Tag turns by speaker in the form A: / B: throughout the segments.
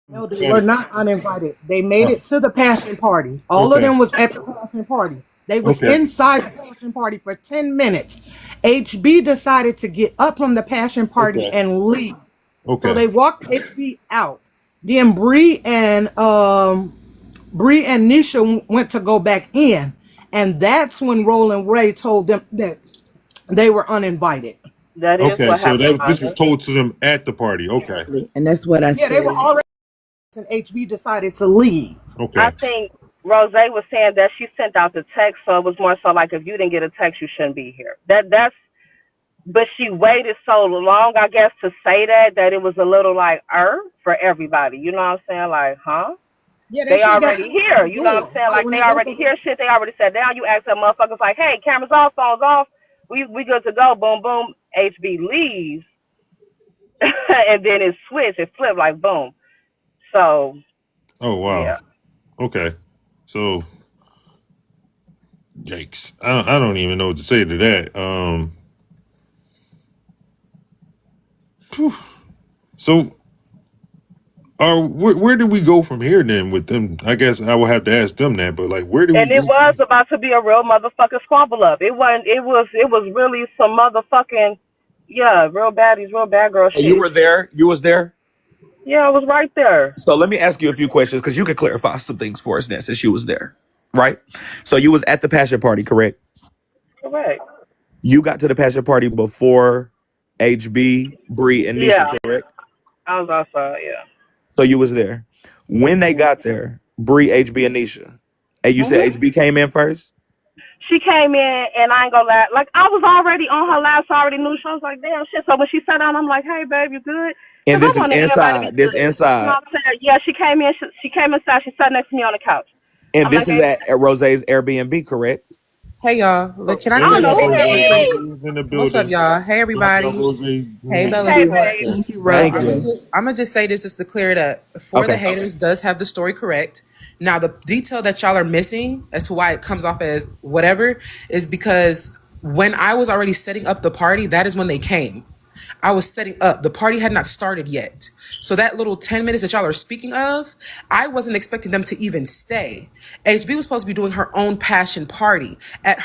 A: No, they were
B: And
A: not uninvited. They made
B: uh,
A: it to the passion party. All of
B: okay,
A: them was at the passion party. They was
B: okay,
A: inside the passion party for 10 minutes. HB decided to get up from the passion party
B: okay,
A: and leave. So
B: okay.
A: they walked HB out. Then Bree and Nisha went to go back in. And that's when Roland Ray told them that they were uninvited.
C: That is
B: Okay,
C: what
B: so
C: happened,
B: that this was
C: Londa.
B: told to them at the party. Okay,
D: Exactly. And that's what I
A: Yeah, they were
D: said.
A: already, and HB decided to leave.
C: I
B: okay,
C: think Rozay was saying that she sent out the text, so it was more so like if you didn't get a text, you shouldn't be here. That's but she waited so long, I guess, to say that it was a little like for everybody. You know what I'm saying? Like, huh?
A: Yeah, they
C: They
A: should have got
C: already here. You know what I'm
A: good.
C: saying?
A: Like
C: Like
A: when
C: they
A: they go
C: already
A: to
C: hear shit. They already sat down. You ask that motherfuckers like, hey, cameras off, phones off. We good to go. Boom, boom. HB leaves, and then it switched. It flipped like boom. So
B: oh wow,
C: yeah.
B: okay. So yikes, I don't even know what to say to that. Whew. So where do we go from here then with them? I guess I will have to ask them that, but like, where do we
C: And
B: go
C: it
B: from
C: was about to be a real motherfucking squabble up. It wasn't. It was really some motherfucking real baddies, real bad girl
E: And you
C: shit.
E: were there. You was there.
C: Yeah, I was right there.
E: So let me ask you a few questions because you could clarify some things for us then, since you was there, right? So you was at the passion party, correct?
C: Correct.
E: You got to the passion party before HB, Bree, and Nisha,
C: Yeah,
E: correct?
C: I was outside. Yeah.
E: So you was there. When they got there, Bree, HB, and Nisha, and you said
C: Mhm.
E: HB came in first,
C: She came in, and I ain't gonna lie. Like I was already on her lap, so I already knew. She was like, "Damn shit." So when she sat down, I'm like, "Hey, babe, you good?"
E: and
C: Because I
E: this is
C: wanted everybody to be
E: inside. This
C: good. You know
E: inside,
C: what I'm saying? Yeah, she came in. She came inside. She sat next to me on the couch.
E: and
C: I'm like,
E: this is
C: "Babe,
E: at Rose's Airbnb, correct?
F: Hey y'all, look, can I
C: I
B: Hey,
C: don't know
F: just
C: who
B: Rose,
C: Airbnb
F: say
C: is."
B: Rose in the
F: what's up,
B: building.
F: y'all? Hey
B: What's up,
F: everybody.
B: Rose?
F: Hey Bella
C: Hey,
F: Boo.
C: babe.
D: Thank you,
E: Thank
F: I'm
D: Rose.
F: gonna
E: you.
F: just I'm gonna just say this just to clear it up. For the
E: Okay.
F: haters does have the story correct. Now the detail that y'all are missing as to why it comes off as whatever is because when I was already setting up the party, that is when they came. I was setting up. The party had not started yet. So that little 10 minutes that y'all are speaking of, I wasn't expecting them to even stay. HB was supposed to be doing her own passion party at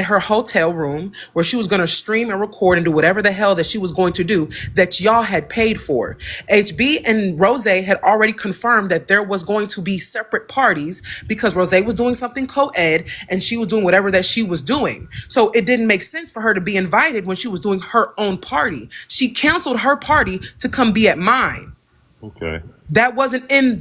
F: her hotel room where she was going to stream and record and do whatever the hell that she was going to do that y'all had paid for. HB and Rose had already confirmed that there was going to be separate parties because Rose was doing something co-ed and she was doing whatever that she was doing. So it didn't make sense for her to be invited when she was doing her own party. She canceled her party to come be at mine.
B: Okay.
F: That wasn't in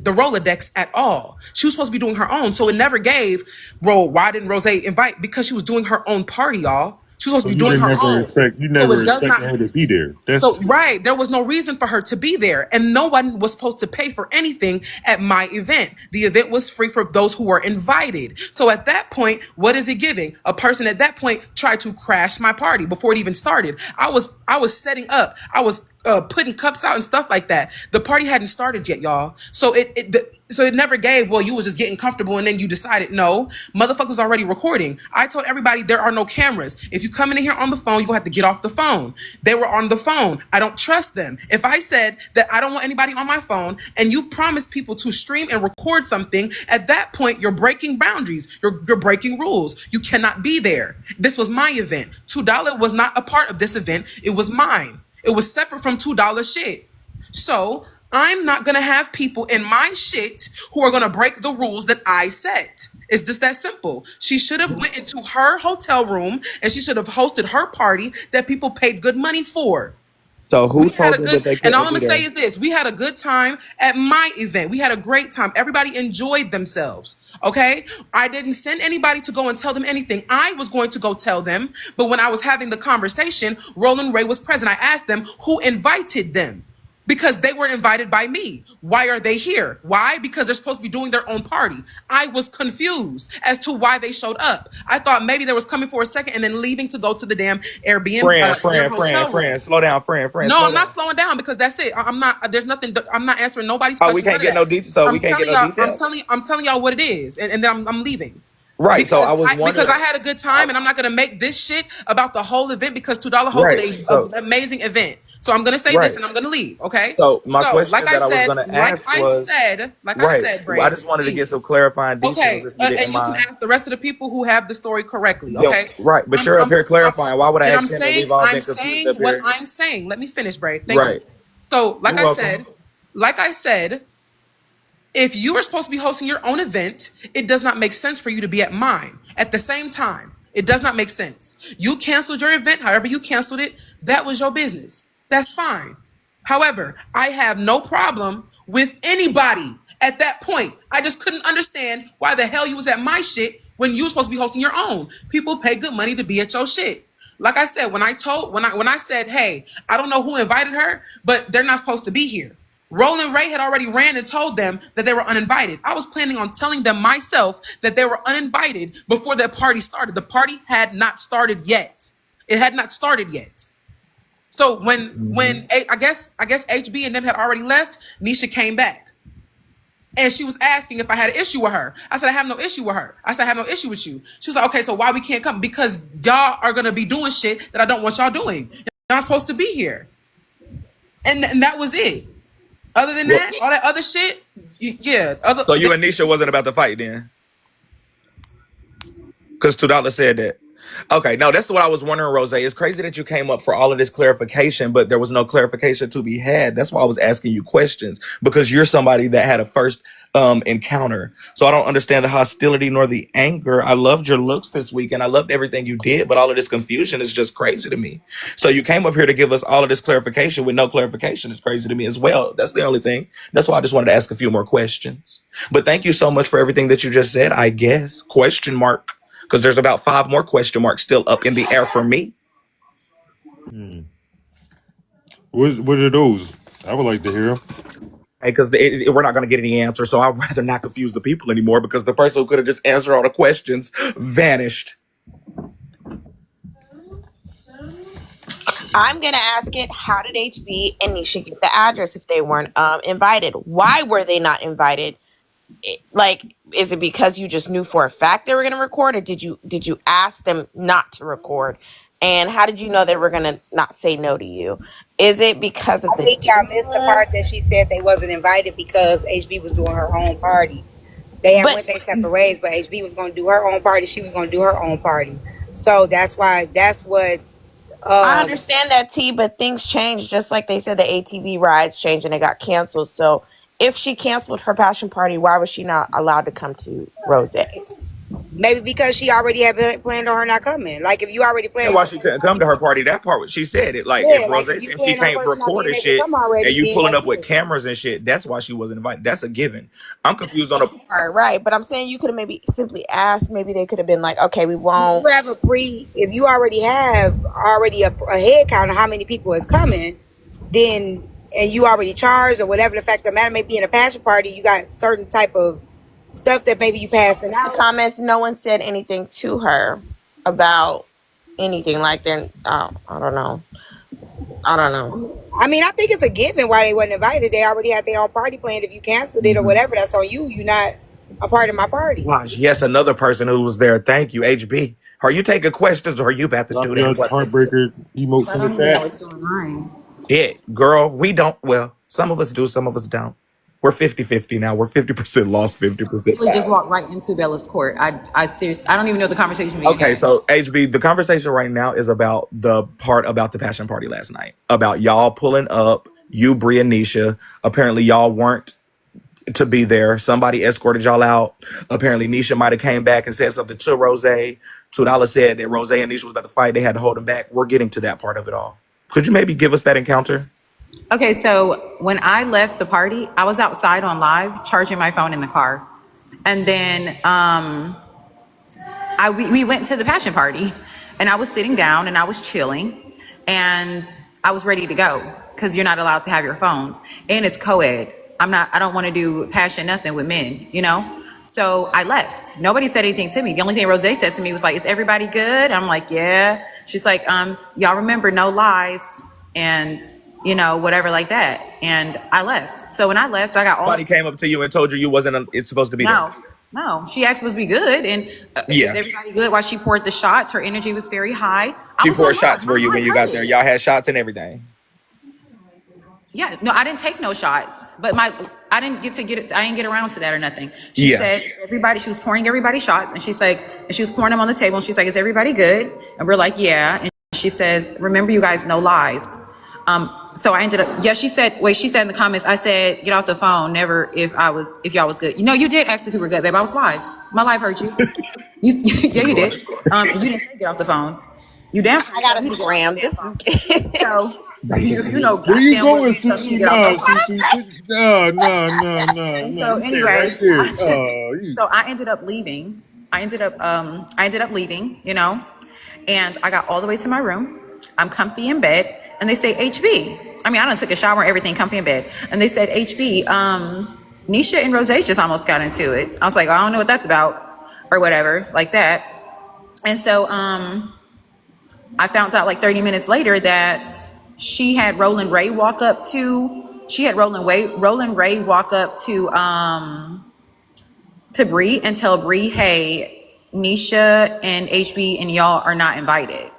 F: the Rolodex at all. She was supposed to be doing her own. So it never gave, bro, why didn't Rose invite? Because she was doing her own party, y'all. She was supposed
B: So
F: to be doing her own.
B: you
F: So
B: never
F: it does
B: expected
F: not
B: her to be there. That's
F: so right, there was no reason for her to be there, and no one was supposed to pay for anything at my event. The event was free for those who were invited. So at that point, what is it giving? A person at that point tried to crash my party before it even started. I was setting up. I was putting cups out and stuff like that. The party hadn't started yet, y'all. So so it never gave, well, you was just getting comfortable and then you decided, no, motherfuckers was already recording. I told everybody there are no cameras. If you come in here on the phone, you're gonna have to get off the phone. They were on the phone. I don't trust them. If I said that I don't want anybody on my phone and you've promised people to stream and record something, at that point, you're breaking boundaries. You're breaking rules. You cannot be there. This was my event. $2 was not a part of this event. It was mine. It was separate from $2 shit. So I'm not gonna have people in my shit who are gonna break the rules that I set. It's just that simple. She should have went into her hotel room and she should have hosted her party that people paid good money for.
E: So who
F: We had
E: told
F: a
E: them
F: good,
E: that they
F: and all
E: couldn't
F: I'm
E: be
F: gonna say
E: there?
F: is this: we had a good time at my event. We had a great time. Everybody enjoyed themselves. Okay, I didn't send anybody to go and tell them anything. I was going to go tell them, but when I was having the conversation, Roland Ray was present. I asked them who invited them because they were invited by me. Why are they here? Why? Because they're supposed to be doing their own party. I was confused as to why they showed up. I thought maybe they was coming for a second and then leaving to go to the damn Airbnb, their hotel room.
E: Slow down, friend,
F: No,
E: slow
F: I'm not
E: down.
F: slowing down because that's it. I'm not. There's nothing. I'm not answering nobody's
E: Oh, we
F: questions.
E: can't
F: None of
E: get no
F: that.
E: details. So we
F: I'm
E: can't get
F: telling
E: no
F: y'all.
E: details.
F: I'm telling y'all what it is, and then I'm leaving
E: Right. So I
F: because
E: was
F: because I
E: wondering.
F: had a good time, and I'm not gonna make this shit about the whole event because $2 hosted
E: Right.
F: a
E: So
F: amazing event. So I'm gonna say
E: Right.
F: this and I'm gonna leave. Okay.
E: So my
F: So
E: question that I was going to ask was,
F: like I
E: right.
F: said,
E: I
F: Bray,
E: just wanted to get
F: please.
E: some clarifying details
F: Okay,
E: if you didn't
F: and you can
E: mind.
F: ask the rest of the people who have the story correctly.
E: Yeah,
F: Okay.
E: right. But you're up here clarifying. Why would I ask him if we've all
F: I'm
E: been confused up
F: saying what
E: here?
F: I'm saying. Let me finish, Bray. Thank you.
E: Right.
F: So,
E: You're welcome.
F: like I said, if you are supposed to be hosting your own event, it does not make sense for you to be at mine at the same time. It does not make sense. You canceled your event, however you canceled it. That was your business. That's fine. However, I have no problem with anybody at that point. I just couldn't understand why the hell you was at my shit when you were supposed to be hosting your own. People pay good money to be at your shit. Like I said, when I said, hey, I don't know who invited her, but they're not supposed to be here. Roland Ray had already ran and told them that they were uninvited. I was planning on telling them myself that they were uninvited before that party started. The party had not started yet. It had not started yet. So when I guess HB and them had already left, Nisha came back. And she was asking if I had an issue with her. I said, I have no issue with her. I said, I have no issue with you. She was like, okay, so why we can't come? Because y'all are going to be doing shit that I don't want y'all doing. You're not supposed to be here. And that was it. Other than that, all that other shit, yeah.
E: So you and Nisha wasn't about to fight then? Because $2 said that. Okay, no, that's what I was wondering, Rozay. It's crazy that you came up for all of this clarification, but there was no clarification to be had. That's why I was asking you questions, because you're somebody that had a first encounter. So I don't understand the hostility nor the anger. I loved your looks this week and I loved everything you did, but all of this confusion is just crazy to me. So you came up here to give us all of this clarification with no clarification is crazy to me as well. That's the only thing. That's why I just wanted to ask a few more questions. But thank you so much for everything that you just said, I guess. Question mark. Because there's about 5 more question marks still up in the air for me.
B: What are those? I would like to hear them.
E: Because we're not going to get any answer, so I'd rather not confuse the people anymore, because the person who could have just answered all the questions vanished.
D: I'm gonna ask it. How did HB and Nisha get the address if they weren't invited? Why were they not invited? Like, is it because you just knew for a fact they were gonna record, or did you ask them not to record? And how did you know they were gonna not say no to you? Is it because of
G: I
D: the
G: think y'all missed the
D: dinner?
G: part that she said they wasn't invited because HB was doing her own party. They had
D: But
G: went their separate ways, but HB was going to do her own party. She was going to do her own party. So that's why. That's what.
D: I understand that, T, but things change, just like they said the ATV rides changed and it got canceled. So if she canceled her passion party, why was she not allowed to come to Rozay's?
G: Maybe because she already had planned on her not coming. Like if you already planned
E: And
G: on
E: why
G: her
E: she
G: not
E: couldn't come to
G: coming,
E: her party, that part, she said it. Like,
G: yeah,
E: if
G: like
E: Rose
G: if you
E: saying she
G: planned on a
E: can't
G: person not
E: record
G: being
E: and
G: able to
E: shit,
G: come
E: and
G: already,
E: you
G: then
E: pulling
G: that's
E: up with
G: it.
E: cameras and shit, that's why she wasn't invited. That's a given. I'm confused on a.
D: All right, right. But I'm saying you could have maybe simply asked. Maybe they could have been like, okay, we won't.
G: You have if you already have a head count of how many people is coming, then and you already charged or whatever the fact of the matter may be in a passion party, you got certain type of stuff that maybe you passing
D: The
G: out.
D: comments, no one said anything to her about anything like they're, I don't know. I don't know.
G: I mean, I think it's a given why they wasn't invited. They already had their own party planned. If you canceled it or whatever, that's on you. You're not a part of my party.
E: Gosh, yes, another person who was there. Thank you, HB. Are you taking questions or are you about to
B: Drop
E: do
B: your
E: that? What the
B: heartbreaker emotes
H: I
B: in the
H: don't even know
B: chat.
H: what's going on.
E: shit, girl? We don't. Well, some of us do, some of us don't. We're 50-50 now. We're 50% lost, 50%
H: Really just
E: found.
H: walked right into Bella's court. I seriously, I don't even know the conversation being
E: Okay,
H: had.
E: so HB, the conversation right now is about the part about the passion party last night. About y'all pulling up, you, Bria, and Nisha. Apparently, y'all weren't to be there. Somebody escorted y'all out. Apparently, Nisha might have came back and said something to Rozay. $2 said that Rozay and Nisha was about to fight. They had to hold him back. We're getting to that part of it all. Could you maybe give us that encounter?
H: Okay, so when I left the party, I was outside on live charging my phone in the car, and then we went to the passion party, and I was sitting down and I was chilling, and I was ready to go because you're not allowed to have your phones, and it's co-ed. I don't want to do passion nothing with men, you know. So I left. Nobody said anything to me. The only thing Rose said to me was like, "Is everybody good?" I'm like, "Yeah." She's like, "Y'all remember no lives and whatever like that." And I left. So when I left, I got all.
E: Somebody came up to you and told you you wasn't it's supposed to be there.
H: No, no. She asked was we good, and is
E: Yeah.
H: everybody good? While she poured the shots, her energy was very high. I
E: She
H: was on
E: poured
H: live.
E: shots
H: My
E: for you when
H: live
E: you
H: heard
E: got there.
H: it.
E: Y'all had shots and everything.
H: Yeah, no, I didn't take no shots, but I didn't I didn't get around to that or nothing. She
E: Yeah.
H: said she was pouring everybody shots, and and she was pouring them on the table, and she's like, "Is everybody good?" And we're like, "Yeah." And she says, "Remember, you guys, no lives." So I ended up, yeah, she said in the comments, I said, "Get off the phone, never if y'all was good." You know, you did ask if we were good, babe. I was live. My live heard you. Yeah, you did. And you didn't say get off the phones. You damn sure
D: I
H: told
D: gotta
H: me to get off
D: scram.
H: the damn
D: This
H: phone.
D: is
H: So, you know,
B: Where you
H: goddamn well
B: going,
H: you told me to
B: Sushi?
H: get off
B: No,
H: the phone.
B: Sushi. No, no, no, no,
H: And
B: no.
H: so,
B: You stay right
H: anyways,
B: there. Oh, you.
H: so I ended up leaving. I ended up leaving, you know, and I got all the way to my room. I'm comfy in bed, and they say HB. I mean, I done took a shower and everything, comfy in bed, and they said HB. Nisha and Rozay just almost got into it. I was like, I don't know what that's about, or whatever, like that. And so, I found out like 30 minutes later that she had Roland Ray walk up to. She had Roland Ray walk up to Bree and tell Bree, "Hey, Nisha and HB and y'all are not invited,"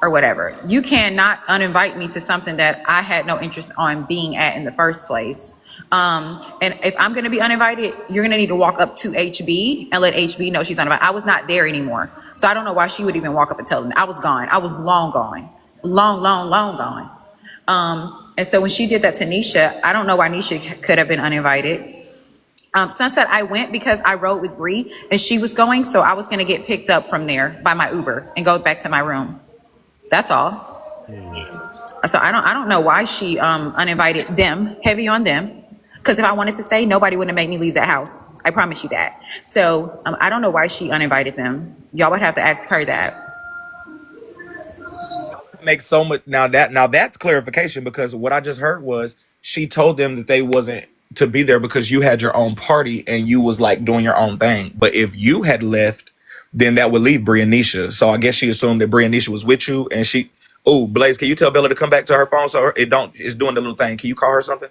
H: or whatever. You cannot uninvite me to something that I had no interest on being at in the first place. And if I'm going to be uninvited, you're going to need to walk up to HB and let HB know she's uninvited. I was not there anymore. So I don't know why she would even walk up and tell them. I was gone. I was long gone. Long gone. And so when she did that to Nisha, I don't know why Nisha could have been uninvited. Sunset, I went because I rode with Bree and she was going, so I was going to get picked up from there by my Uber and go back to my room. That's all. So I don't know why she uninvited them, heavy on them. Because if I wanted to stay, nobody would have made me leave the house. I promise you that. So I don't know why she uninvited them. Y'all would have to ask her that.
E: Makes so much now that's clarification because what I just heard was she told them that they wasn't to be there because you had your own party and you was like doing your own thing. But if you had left, then that would leave Bria and Nisha. So I guess she assumed that Bria and Nisha was with you and she oh Blaze, can you tell Bella to come back to her phone so it's doing the little thing. Can you call her something?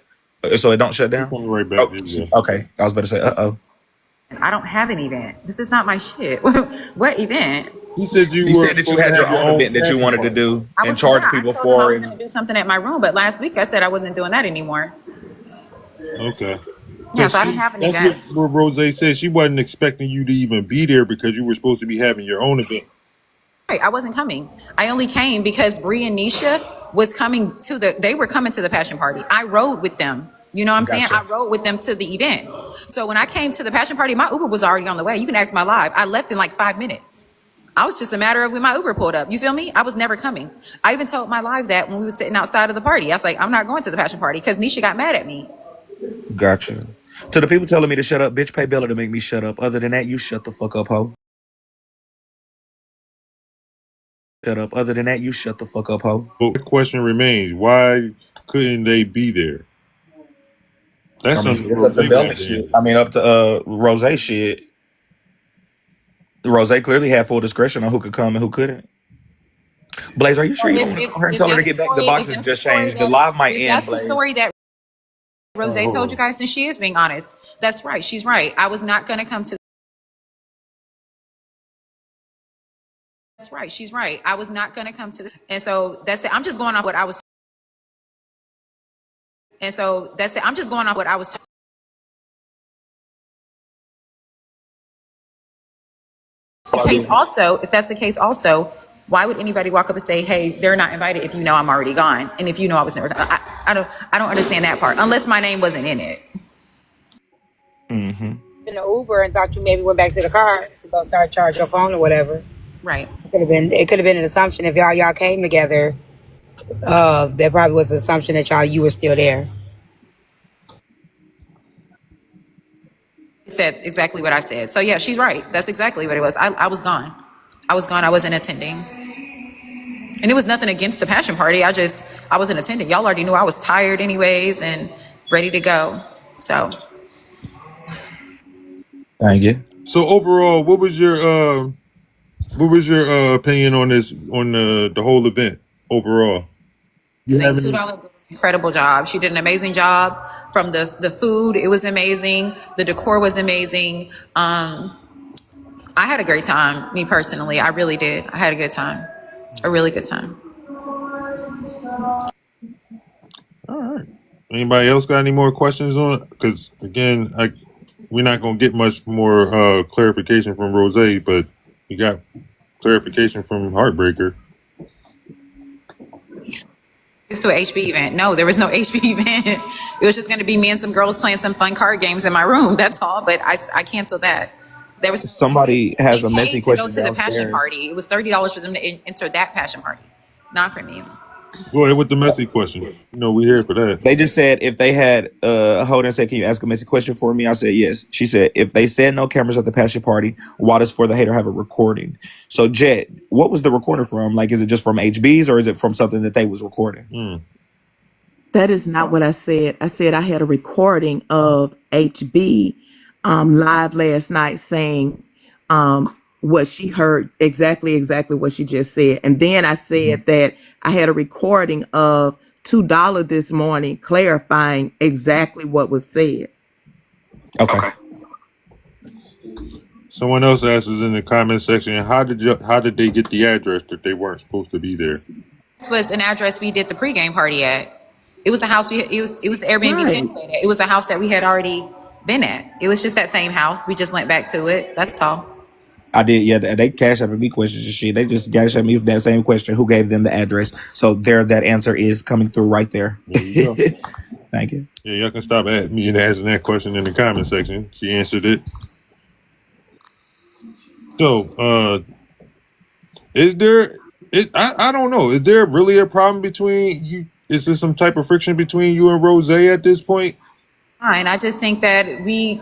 E: So it don't shut
B: You
E: down?
B: coming right back?
E: Oh,
B: There you
E: okay. I was about to say uh-oh.
H: I don't have an event. This is not my shit. What event?
B: go. He said you
E: You
B: were
E: said that you
B: supposed to
E: had your
B: have your
E: own
B: own
E: event that you
B: passion
E: wanted to
B: party.
E: do
H: I
E: and
H: was,
E: charge
H: yeah, I
E: people
H: told them I
E: for
H: was going to do something at my room, but last week I said I wasn't doing that anymore.
B: Okay.
H: Yeah,
B: Because
H: so I didn't have an
B: that's
H: event.
B: what Rose said. She wasn't expecting you to even be there because you were supposed to be having your own event.
H: Right, I wasn't coming. I only came because Bree and Nisha they were coming to the passion party. I rode with them. You know what I'm saying? I
E: Gotcha.
H: rode with them to the event. So when I came to the passion party, my Uber was already on the way. You can ask my live. I left in like 5 minutes. I was just a matter of when my Uber pulled up. You feel me? I was never coming. I even told my live that when we were sitting outside of the party. I was like, I'm not going to the passion party because Nisha got mad at me.
E: Gotcha. To the people telling me to shut up, bitch, pay Bella to make me shut up. Other than that, you shut the fuck up, ho. Shut up. Other than that, you shut the fuck up, ho.
B: But the question remains: why couldn't they be there?
E: I
B: That's
E: mean,
B: something
E: it's up
B: Rose
E: to
B: would
E: Bella
B: have to
E: shit.
B: answer.
E: I mean, up to Rose shit. Rose clearly had full discretion on who could come and who couldn't. Blaze, are you sure you don't want to call her and tell her to get back? The boxes just changed. The live might
H: If
E: end,
H: that's the
E: Blaze.
H: story that Rose
B: Hold
H: told you
B: on.
H: guys, then she is being honest. That's right. She's right. I was not going to come to. That's right. She's right. I was not going to come to. And so that's it. I'm just going off what I was. And so that's it. I'm just going off what I was. The case also, if that's the case also, why would anybody walk up and say, "Hey, they're not invited"? If you know I'm already gone, and if you know I was never, I don't understand that part unless my name wasn't in it.
E: Mm-hmm.
G: In the Uber and thought you maybe went back to the car to go start charge your phone or whatever.
H: Right.
G: It could have been an assumption if y'all came together. There probably was an assumption that you were still there.
H: Said exactly what I said. So yeah, she's right. That's exactly what it was. I was gone. I was gone. I wasn't attending. And it was nothing against the passion party. I wasn't attending. Y'all already knew I was tired anyways and ready to go. So
E: Thank you.
B: So overall, what was your opinion on this on the whole event overall? You
H: amazing.
B: have any?
H: $2 incredible job. She did an amazing job from the food. It was amazing. The decor was amazing. I had a great time, me personally. I really did. I had a good time. A really good time.
B: All right. Anybody else got any more questions on it? Because again, we're not gonna get much more clarification from Rozay, but we got clarification from Heartbreaker.
H: It's to an HB event. No, there was no HB event. It was just going to be me and some girls playing some fun card games in my room. That's all. But I canceled that. There was
E: Somebody
H: they
E: has a messy
H: paid to go
E: question
H: to the passion
E: downstairs.
H: party. It was $30 for them to enter that passion party, not for me.
B: Go ahead with the messy question. You know, we here for that.
E: They just said if they had Holden said, "Can you ask a messy question for me?" I said yes. She said if they said no cameras at the passion party, why does For the Hater have a recording? So Jet, what was the recording from? Like, is it just from HB's or is it from something that they was recording?
I: That is not what I said. I said I had a recording of HB live last night saying what she heard, exactly what she just said. And then I said that I had a recording of $2 this morning clarifying exactly what was said.
E: Okay.
B: Someone else asks us in the comment section, how did they get the address that they weren't supposed to be there?
H: This was an address we did the pregame party at. It was a house it was Airbnb
I: Right.
H: tent stayed at. It was a house that we had already been at. It was just that same house. We just went back to it. That's all.
E: I did, yeah. They cash out me questions and shit. They just cash out me with that same question. Who gave them the address? So that answer is coming through right there.
B: There you go.
E: Thank you.
B: Yeah, y'all can stop at me and asking that question in the comment section. She answered it. So, I don't know. Is there really a problem between you? Is there some type of friction between you and Rozay at this point?
H: Fine. I just think that we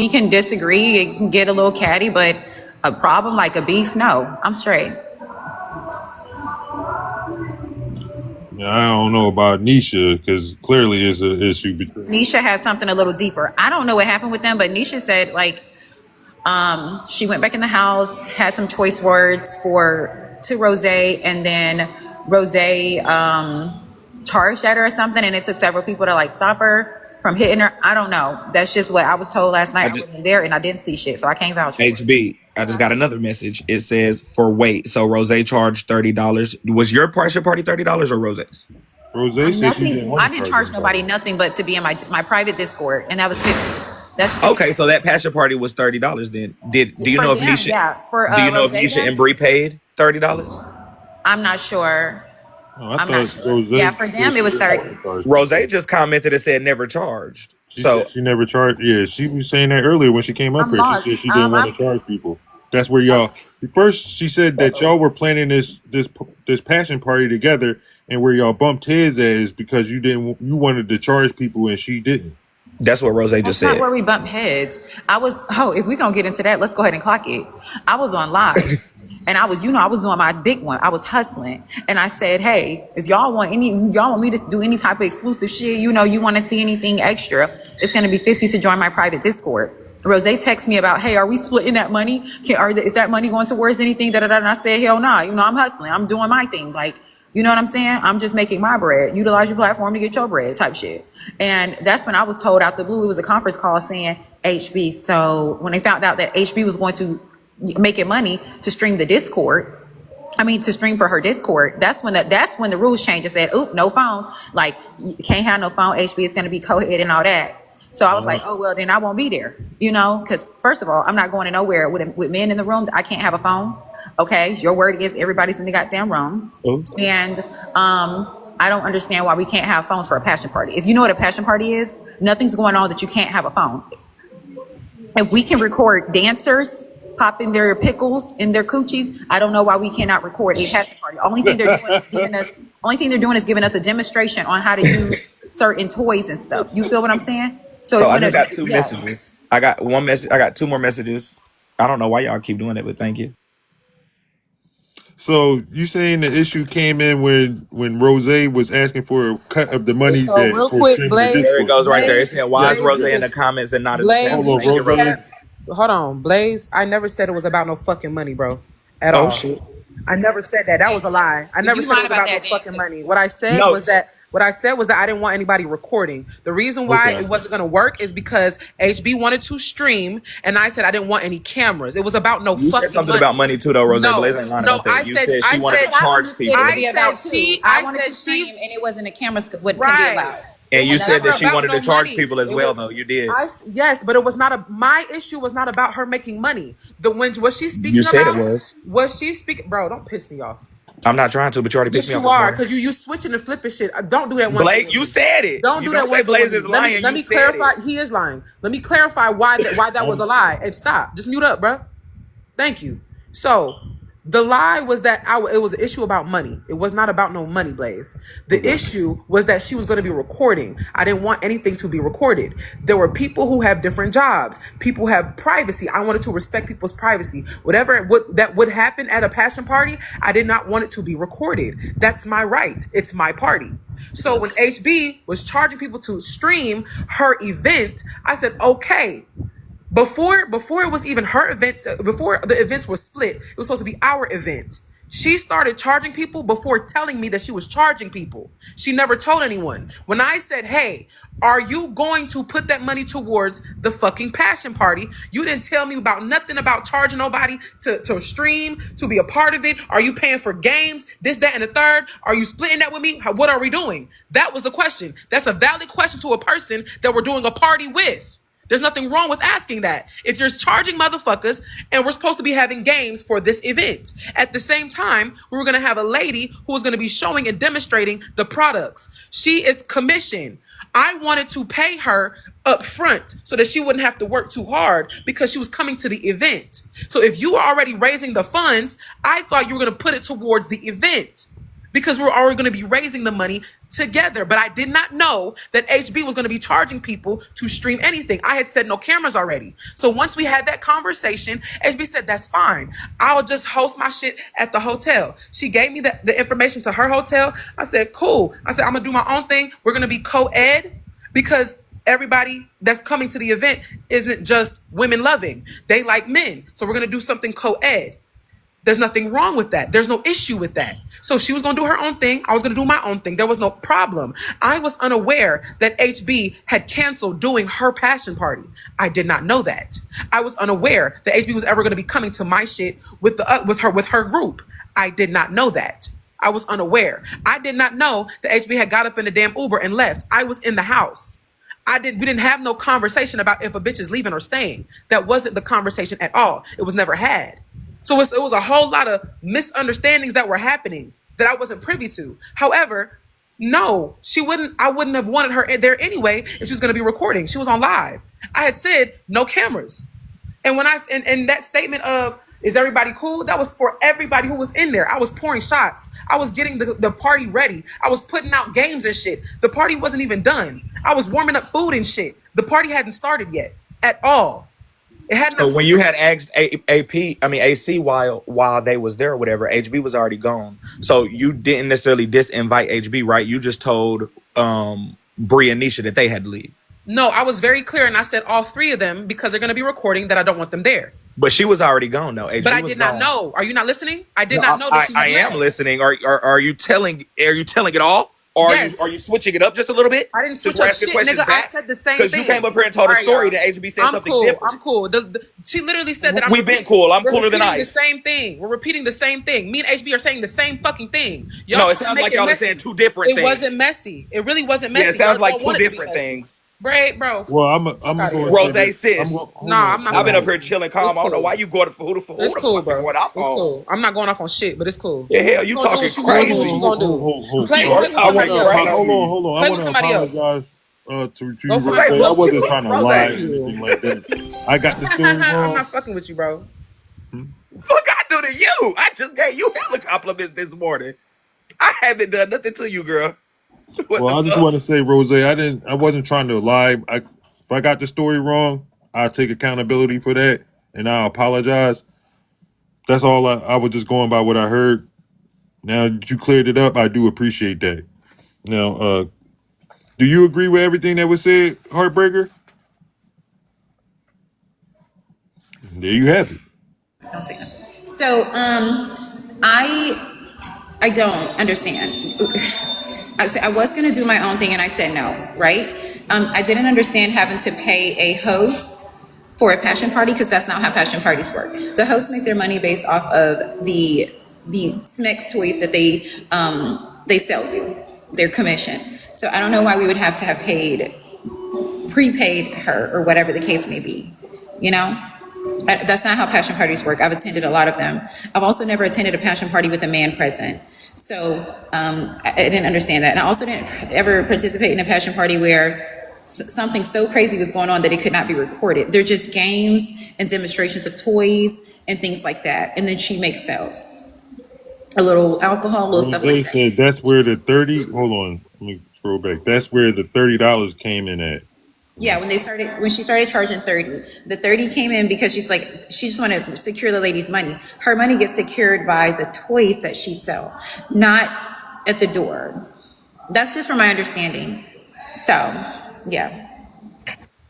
H: can disagree. It can get a little catty, but a problem like a beef, no. I'm straight.
B: Yeah, I don't know about Nisha because clearly it's an issue between.
H: Nisha has something a little deeper. I don't know what happened with them, but Nisha said like she went back in the house, had some choice words to Rozay, and then Rozay charged at her or something, and it took several people to like stop her from hitting her. I don't know. That's just what I was told last night. I wasn't there and I didn't see shit, so I can't vouch for it.
E: HB, I just got another message. It says for wait. So Rozay charged $30. Was your passion party $30 or Rozay's?
B: Rozay said she didn't want
H: I didn't charge nobody nothing but to be in my private Discord, and that was $50. That's
E: Okay, so that passion party was $30 then. Do you
H: For
E: know if
H: them,
E: Nisha?
H: yeah. For,
E: do you know if
H: Rozay
E: Nisha
H: then?
E: and Bree paid $30?
H: I'm not sure.
B: Oh,
H: I'm not sure. Yeah, for them it was 30.
E: Rozay just commented and said never charged.
B: She never charged. Yeah, she was saying that earlier when she came up
H: I'm
B: here.
H: lost.
B: She said she didn't want to charge people. That's where y'all. First, she said that y'all were planning this passion party together, and where y'all bumped heads at is because you wanted to charge people and she didn't.
E: That's what Rozay just
H: That's
E: said.
H: not where we bumped heads. If we gonna get into that, let's go ahead and clock it. I was on live. And I was doing my big one. I was hustling. And I said, hey, if y'all want me to do any type of exclusive shit, you want to see anything extra, it's going to be $50 to join my private Discord. Rozay texted me about, hey, are we splitting that money? Is that money going towards anything? And I said, hell no. I'm hustling. I'm doing my thing. Like, you know what I'm saying? I'm just making my bread. Utilize your platform to get your bread type shit. And that's when I was told out the blue, it was a conference call saying HB. So when they found out that HB was going to making money to stream the Discord, to stream for her Discord, that's when the rules changed and said, oop, no phone. Like, you can't have no phone, HB, it's going to be co-ed and all that. So I was like, oh, well, then I won't be there, because first of all, I'm not going to nowhere with men in the room. I can't have a phone. Okay. It's your word against everybody's in the goddamn room. And, I don't understand why we can't have phones for a passion party. If you know what a passion party is, nothing's going on that you can't have a phone. If we can record dancers popping their pickles in their coochies, I don't know why we cannot record a passion party. Only thing they're doing is giving us a demonstration on how to use certain toys and stuff. You feel what I'm saying?
E: So I just got two messages. I got one message. I got two more messages. I don't know why y'all keep doing it, but thank you.
B: So you saying the issue came in when Rozay was asking for a cut of the money?
J: So real quick, Blaze.
E: There it goes right there. It said, why is Rozay in the comments and not in the past?
F: Hold on, Blaze. I never said it was about no fucking money, bro. At all.
E: Shit.
F: I never said that. That was a lie. I never said it was about no fucking money. What I said was that What I said was that I didn't want anybody recording. The reason why
B: Okay.
F: it wasn't going to work is because HB wanted to stream, and I said I didn't want any cameras. It was about no
E: You said
F: fucking
E: something
F: money.
E: about money too, though, Rose.
F: No,
E: Blaze ain't lying
F: no,
E: about that.
F: I
E: You
F: said,
E: said she wanted to
H: That's what I
E: charge
H: understood
E: people,
H: it to be about
F: said
H: too.
F: she-
H: I
F: I
H: wanted
F: said
H: to
F: she-
H: stream, and it wasn't a camera can be
F: Right.
H: allowed.
E: and you
F: was
E: said
F: never
E: that she
F: about
E: wanted
F: no
E: to charge
F: money.
E: people as
F: It
E: well,
F: was-
E: though. You did.
F: Yes, but it was not my issue was not about her making money. What she's speaking
E: You said
F: about
E: it was.
F: what she's speaking. Bro, don't piss me off.
E: I'm not trying to, but you already pissed
F: Yes,
E: me off.
F: you are, because you switching and flipping shit. Don't do that one.
E: Blake,
F: thing
E: you
F: with me.
E: said it.
F: Don't
E: You
F: do that
E: say
F: one.
E: Blaze
F: thing
E: is
F: with me.
E: lying.
F: Let me
E: You said
F: clarify.
E: it.
F: He is lying. Let me clarify why that was a lie. And stop. Just mute up, bro. Thank you. So the lie was that it was an issue about money. It was not about no money, Blaze. The issue was that she was going to be recording. I didn't want anything to be recorded. There were people who have different jobs. People have privacy. I wanted to respect people's privacy. Whatever that would happen at a passion party, I did not want it to be recorded. That's my right. It's my party. So when HB was charging people to stream her event, I said, okay. Before it was even her event, before the events were split, it was supposed to be our event. She started charging people before telling me that she was charging people. She never told anyone. When I said, hey, are you going to put that money towards the fucking passion party? You didn't tell me about nothing about charging nobody to stream, to be a part of it. Are you paying for games? This, that, and the third? Are you splitting that with me? What are we doing? That was the question. That's a valid question to a person that we're doing a party with. There's nothing wrong with asking that. If you're charging motherfuckers and we're supposed to be having games for this event. At the same time, we were going to have a lady who was going to be showing and demonstrating the products. She is commissioned. I wanted to pay her up front so that she wouldn't have to work too hard because she was coming to the event. So if you were already raising the funds, I thought you were going to put it towards the event, because we're already going to be raising the money together. But I did not know that HB was going to be charging people to stream anything. I had said no cameras already. So once we had that conversation, HB said, that's fine. I'll just host my shit at the hotel. She gave me the information to her hotel. I said, cool. I said, I'm going to do my own thing. We're going to be co-ed, because everybody that's coming to the event isn't just women loving. They like men. So we're going to do something co-ed. There's nothing wrong with that. There's no issue with that. So she was going to do her own thing. I was going to do my own thing. There was no problem. I was unaware that HB had canceled doing her passion party. I did not know that. I was unaware that HB was ever going to be coming to my shit with her group. I did not know that. I was unaware. I did not know that HB had got up in the damn Uber and left. I was in the house. We didn't have no conversation about if a bitch is leaving or staying. That wasn't the conversation at all. It was never had. So it was a whole lot of misunderstandings that were happening that I wasn't privy to. However, no, I wouldn't have wanted her there anyway if she was going to be recording. She was on live. I had said no cameras. And when and that statement of, is everybody cool? That was for everybody who was in there. I was pouring shots. I was getting the party ready. I was putting out games and shit. The party wasn't even done. I was warming up food and shit. The party hadn't started yet at all. It had not.
E: So when you had asked AC while they was there or whatever, HB was already gone. So you didn't necessarily disinvite HB, right? You just told Bree and Nisha that they had to leave.
F: No, I was very clear, and I said all three of them, because they're going to be recording, that I don't want them there.
E: But she was already gone, though. HB
F: but I
E: was
F: did not
E: gone.
F: know. Are you not listening? I did not know that she was
E: I am listening. Are you telling it all? Or
F: yes.
E: are you switching it up just a little bit?
F: I didn't switch up shit, nigga. I said the same thing.
E: Because you came up here and told a story that HB said something different.
F: I'm cool. She literally said that
E: We've been cool. I'm cooler than ice.
F: The same thing. We're repeating the same thing. Me and HB are saying the same fucking thing.
E: No, it sounds like y'all are saying two different things.
F: It wasn't messy. It really wasn't messy.
E: Yeah, it sounds like two different things.
F: Right, bro.
B: Well, I'm going to
E: Rozay sis.
F: I'm not.
E: I've been up here chilling calm. I don't know why you going for who
F: It's cool, bro.
E: It's
F: cool. I'm not going off on shit, but it's cool.
E: Yeah, hell, you talking crazy.
F: What you gonna do?
B: Hold
F: Play
B: on.
F: with somebody else.
B: Hold on. I want to apologize to you. Rozay. I wasn't trying to lie or anything like that. I got the story wrong.
F: I'm not fucking with you, bro.
E: Fuck I do to you? I just gave you hella compliments this morning. I haven't done nothing to you, girl.
B: Well, I just want to say, Rozay, I wasn't trying to lie. If I got the story wrong, I'll take accountability for that, and I'll apologize. That's all. I was just going by what I heard. Now that you cleared it up, I do appreciate that. Now, do you agree with everything that was said, Heartbreaker? There you have it.
H: So, I don't understand. I was going to do my own thing and I said no, right? I didn't understand having to pay a host for a passion party because that's not how passion parties work. The hosts make their money based off of the Smex toys that they sell you, their commission. So I don't know why we would have to have prepaid her or whatever the case may be, you know? That's not how passion parties work. I've attended a lot of them. I've also never attended a passion party with a man present. So I didn't understand that. And I also didn't ever participate in a passion party where something so crazy was going on that it could not be recorded. They're just games and demonstrations of toys and things like that. And then she makes sales. A little alcohol, a little stuff like that.
B: Said that's where the 30, hold on, let me scroll back. That's where the $30 came in at.
H: Yeah, when she started charging 30, the 30 came in because she just wanted to secure the lady's money. Her money gets secured by the toys that she sells, not at the door. That's just from my understanding. So, yeah.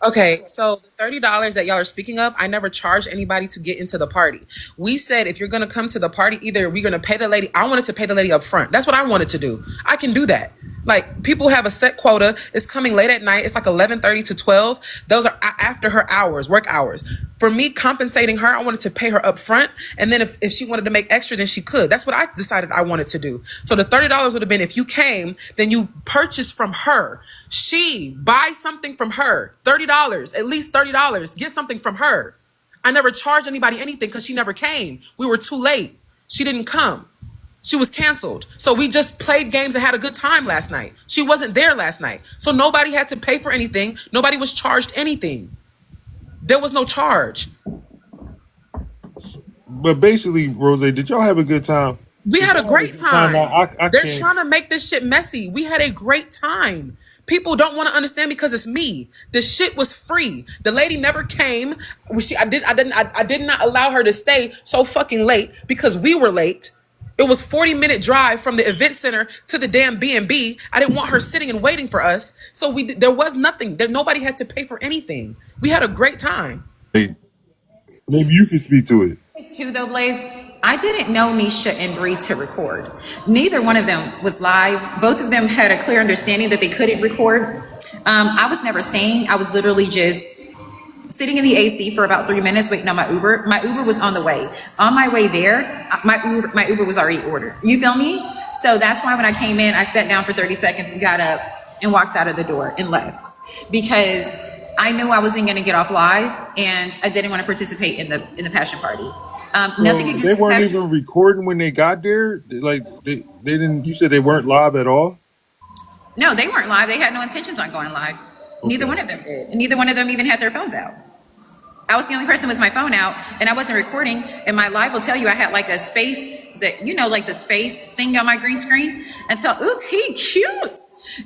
F: Okay, so the $30 that y'all are speaking of, I never charged anybody to get into the party. We said if you're gonna come to the party, either we're gonna pay the lady. I wanted to pay the lady up front. That's what I wanted to do. I can do that. Like, people have a set quota. It's coming late at night. It's like 11:30 to 12. Those are after her hours, work hours. For me, compensating her, I wanted to pay her up front. And then if she wanted to make extra, then she could. That's what I decided I wanted to do. So the $30 would have been if you came, then you purchase from her. She buy something from her. $30, at least $30. Get something from her. I never charged anybody anything because she never came. We were too late. She didn't come. She was canceled. So we just played games and had a good time last night. She wasn't there last night. So nobody had to pay for anything. Nobody was charged anything. There was no charge.
B: But basically, Rozay, did y'all have a good time?
F: We had a great time. They're
B: can't.
F: trying to make this shit messy. We had a great time. People don't want to understand because it's me. The shit was free. The lady never came. I did not allow her to stay so fucking late because we were late. It was 40-minute drive from the event center to the damn B&B. I didn't want her sitting and waiting for us. So there was nothing. Nobody had to pay for anything. We had a great time.
B: Hey, maybe you can speak to it.
H: It's too though, Blaze. I didn't know Nisha and Bree to record. Neither one of them was live. Both of them had a clear understanding that they couldn't record. I was never staying. I was literally just sitting in the AC for about 3 minutes waiting on my Uber. My Uber was on the way. On my way there, my Uber was already ordered. You feel me? So that's why when I came in, I sat down for 30 seconds, got up, and walked out of the door and left. Because I knew I wasn't going to get off live, and I didn't want to participate in the passion party. Nothing against
B: they weren't
H: passion.
B: even recording when they got there. Like they didn't. You said they weren't live at all.
H: No, they weren't live. They had no intentions on going live. Okay. Neither one of them did. Neither one of them even had their phones out. I was the only person with my phone out, and I wasn't recording. And my live will tell you I had like a space that, like the space thing on my green screen until, ooh, he cute.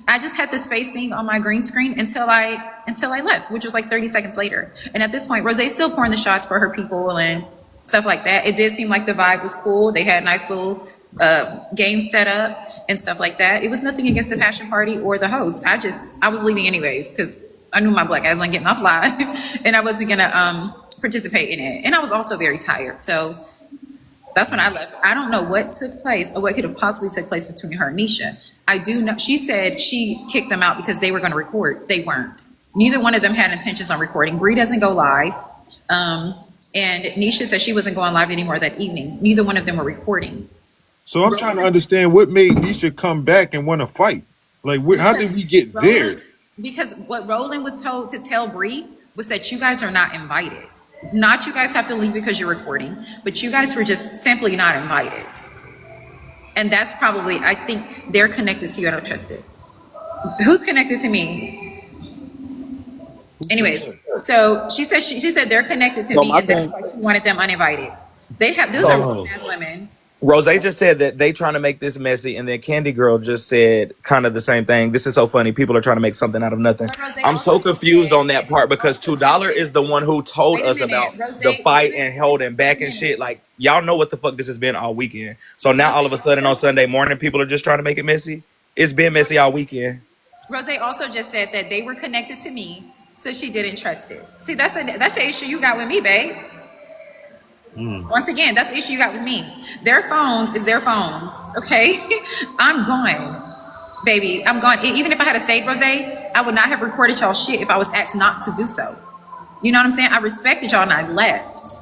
H: I just had the space thing on my green screen until I left, which was like 30 seconds later. And at this point, Rozay's still pouring the shots for her people and stuff like that. It did seem like the vibe was cool. They had nice little game set up and stuff like that. It was nothing against the passion party or the host. I was leaving anyways because I knew my black ass wasn't getting off live and I wasn't gonna participate in it. And I was also very tired. So that's when I left. I don't know what took place or what could have possibly took place between her and Nisha. I do know she said she kicked them out because they were gonna record. They weren't. Neither one of them had intentions on recording. Bree doesn't go live. And Nisha said she wasn't going live anymore that evening. Neither one of them were recording.
B: So I'm trying to understand what made Nisha come back and want to fight. Like, how did we get there?
H: Because what Roland was told to tell Bree was that you guys are not invited. Not you guys have to leave because you're recording, but you guys were just simply not invited. And that's probably, I think they're connected to you. I don't trust it. Who's connected to me? Anyways, so she said they're connected to me, and that's why she wanted them uninvited. Those are as women.
E: Rozay just said that they trying to make this messy, and then Candy Girl just said kind of the same thing. This is so funny. People are trying to make something out of nothing. I'm so confused on that part because $2 is the one who told us about the fight and holding back and shit. Like, y'all know what the fuck this has been all weekend. So now all of a sudden on Sunday morning, people are just trying to make it messy. It's been messy all weekend.
H: Rozay also just said that they were connected to me, so she didn't trust it. See, that's the issue you got with me, babe. Once again, that's the issue you got with me. Their phones is their phones, okay? I'm gone. Baby, I'm going. Even if I had a saved Rozay, I would not have recorded y'all shit if I was asked not to do so. You know what I'm saying? I respected y'all and I left.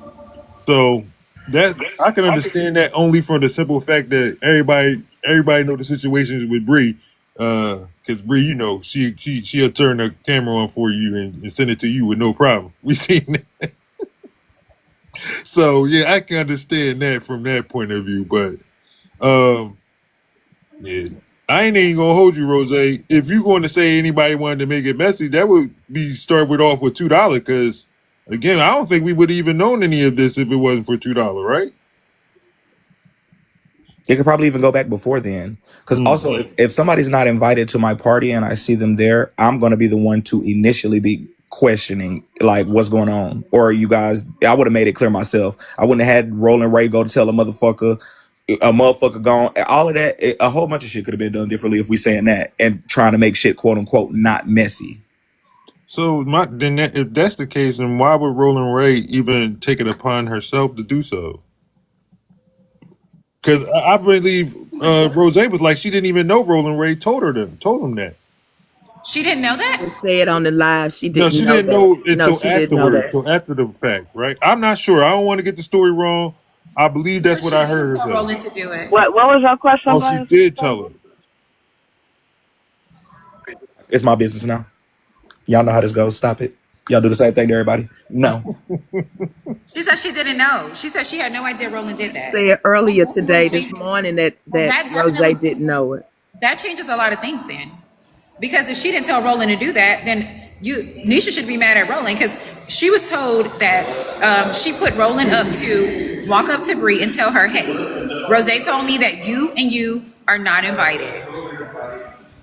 B: So that I can understand that only for the simple fact that everybody know the situations with Bree. Because Bree, you know, she'll turn the camera on for you and send it to you with no problem. We seen that. So yeah, I can understand that from that point of view. But yeah, I ain't even gonna hold you, Rozay. If you're going to say anybody wanted to make it messy, that would be start with off with $2. Because again, I don't think we would even known any of this if it wasn't for $2, right?
E: It could probably even go back before then. Because also, if somebody's not invited to my party and I see them there, I'm going to be the one to initially be questioning, like, what's going on? Or you guys, I would have made it clear myself. I wouldn't have had Roland Ray go to tell a motherfucker gone. All of that, a whole bunch of shit could have been done differently if we saying that and trying to make shit, quote unquote, not messy.
B: So if that's the case, then why would Roland Ray even take it upon herself to do so? Because I believe Rose was like she didn't even know Roland Ray told him that.
H: She didn't know that?
I: It said on the live she
B: No,
I: didn't
B: she
I: know
B: didn't
I: that.
B: know it
I: No,
B: until
I: she didn't know
B: afterwards,
I: that.
B: till after the fact, right? I'm not sure. I don't want to get the story wrong. I believe that's
H: So
B: what
H: she
B: I
H: didn't
B: heard
H: tell
B: though.
H: Roland to do it.
C: What was your question,
B: Oh, she
C: Blaze?
B: did tell her.
E: It's my business now. Y'all know how this goes. Stop it. Y'all do the same thing to everybody. No.
H: She said she didn't know. She said she had no idea Roland did that.
I: Said earlier
H: That definitely
I: today, this
H: changes.
I: morning, that
H: That
I: Rose
H: definitely
I: didn't know it.
H: that changes a lot of things then. Because if she didn't tell Roland to do that, then Nisha should be mad at Roland because she was told that she put Roland up to walk up to Bree and tell her, hey, Rozay told me that you are not invited.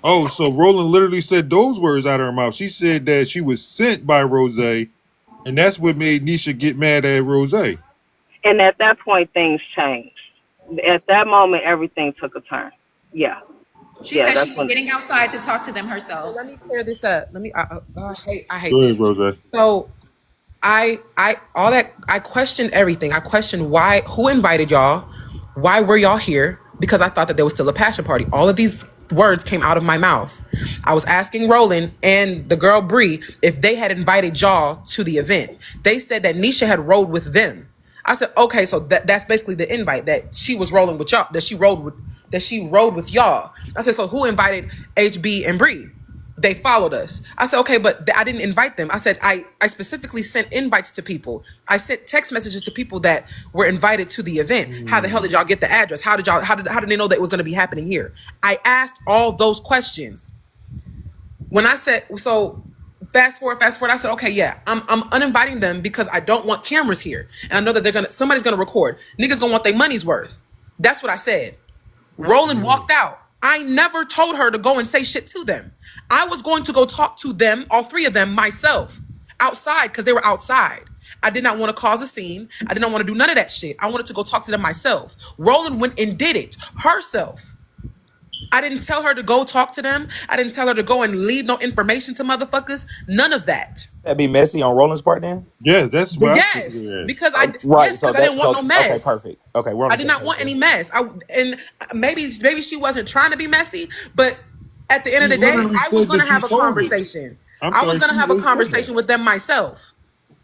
B: Oh, so Roland literally said those words out of her mouth. She said that she was sent by Rose, and that's what made Nisha get mad at Rose.
C: And at that point, things changed. At that moment, everything took a turn. Yeah,
H: She
C: yeah,
H: said
C: that's
H: she was
C: when.
H: getting outside to talk to them herself.
F: Let me clear this up. Gosh, I hate
B: Go ahead,
F: this.
B: Rose.
F: So I questioned everything. I questioned who invited y'all, why were y'all here? Because I thought that there was still a passion party. All of these words came out of my mouth. I was asking Roland and the girl Bree if they had invited y'all to the event. They said that Nisha had rode with them. I said, okay, so that's basically the invite, that she was rolling with y'all, that she rode with y'all. I said, so who invited HB and Bree? They followed us. I said, okay, but I didn't invite them. I said, I specifically sent invites to people. I sent text messages to people that were invited to the event. How the hell did y'all get the address? How did they know that it was going to be happening here? I asked all those questions. When I said, so fast forward, I said, okay, yeah, I'm uninviting them because I don't want cameras here. And I know that somebody's going to record. Niggas going to want their money's worth. That's what I said. Roland walked out. I never told her to go and say shit to them. I was going to go talk to them, all three of them, myself, outside, because they were outside. I did not want to cause a scene. I did not want to do none of that shit. I wanted to go talk to them myself. Roland went and did it herself. I didn't tell her to go talk to them. I didn't tell her to go and leave no information to motherfuckers. None of that.
E: That'd be messy on Roland's part then?
B: Yeah, that's what
F: Yes, because I didn't want no mess.
E: Okay, perfect. Okay,
F: I did not want any mess. And maybe she wasn't trying to be messy, but at the end of the day, I was going to have a conversation. I was going to have a conversation with them myself.